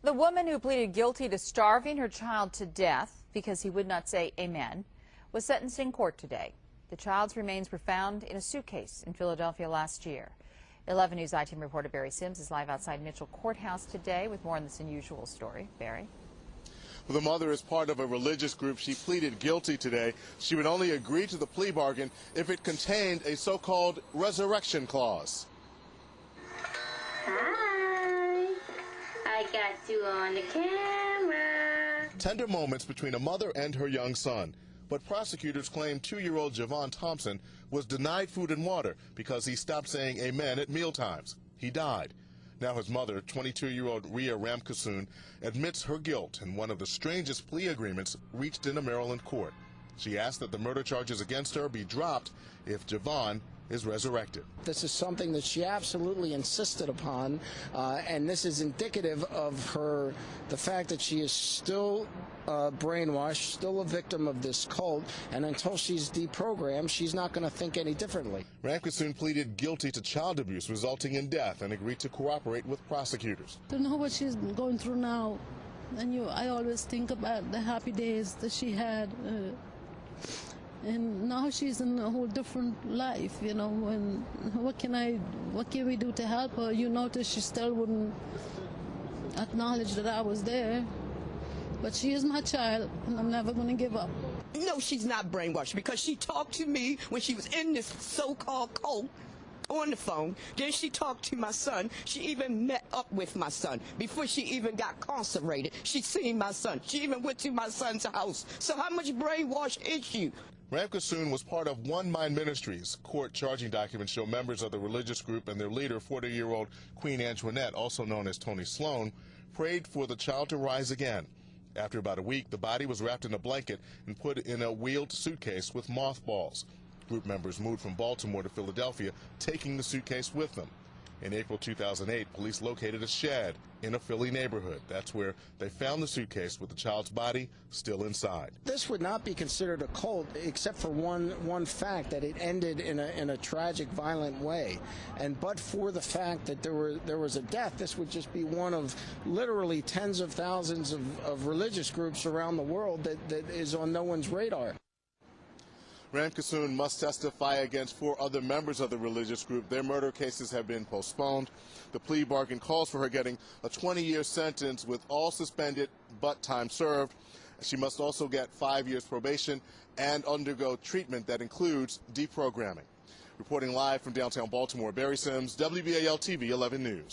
The woman who pleaded guilty to starving her child to death because he would not say amen was sentenced in court today. The child's remains were found in a suitcase in Philadelphia last year. 11 News I-Team reporter Barry Sims is live outside Mitchell Courthouse today with more on this unusual story. Barry? Well, the mother is part of a religious group. She pleaded guilty today. She would only agree to the plea bargain if it contained a so-called resurrection clause. Hi, I got you on the camera. Tender moments between a mother and her young son. But prosecutors claim 2-year-old Javon Thompson was denied food and water because he stopped saying amen at mealtimes. He died. Now his mother, 22-year-old Rhea Ramkissoon, admits her guilt in one of the strangest plea agreements reached in a Maryland court. She asked that the murder charges against her be dropped if Javon is resurrected. This is something that she absolutely insisted upon, and this is indicative of the fact that she is still brainwashed, still a victim of this cult, and until she's deprogrammed, she's not going to think any differently. Ramkissoon pleaded guilty to child abuse resulting in death and agreed to cooperate with prosecutors. To know what she's going through now, and I always think about the happy days that she had. And now she's in a whole different life, you know, and what can we do to help her? You notice she still wouldn't acknowledge that I was there. But she is my child, and I'm never going to give up. No, she's not brainwashed because she talked to me when she was in this so-called cult on the phone. Then she talked to my son. She even met up with my son. Before she even got incarcerated, she seen my son. She even went to my son's house. So how much brainwash is she? Ramkissoon was part of One Mind Ministries. Court charging documents show members of the religious group and their leader, 40-year-old Queen Antoinette, also known as Tony Sloan, prayed for the child to rise again. After about a week, the body was wrapped in a blanket and put in a wheeled suitcase with mothballs. Group members moved from Baltimore to Philadelphia, taking the suitcase with them. In April 2008, police located a shed in a Philly neighborhood. That's where they found the suitcase with the child's body still inside. This would not be considered a cult except for one fact, that it ended in a tragic, violent way. And but for the fact that there was a death, this would just be one of literally tens of thousands of religious groups around the world that is on no one's radar. Ramkissoon must testify against 4 other members of the religious group. Their murder cases have been postponed. The plea bargain calls for her getting a 20-year sentence with all suspended but time served. She must also get 5 years probation and undergo treatment that includes deprogramming. Reporting live from downtown Baltimore, Barry Sims, WBAL-TV 11 News.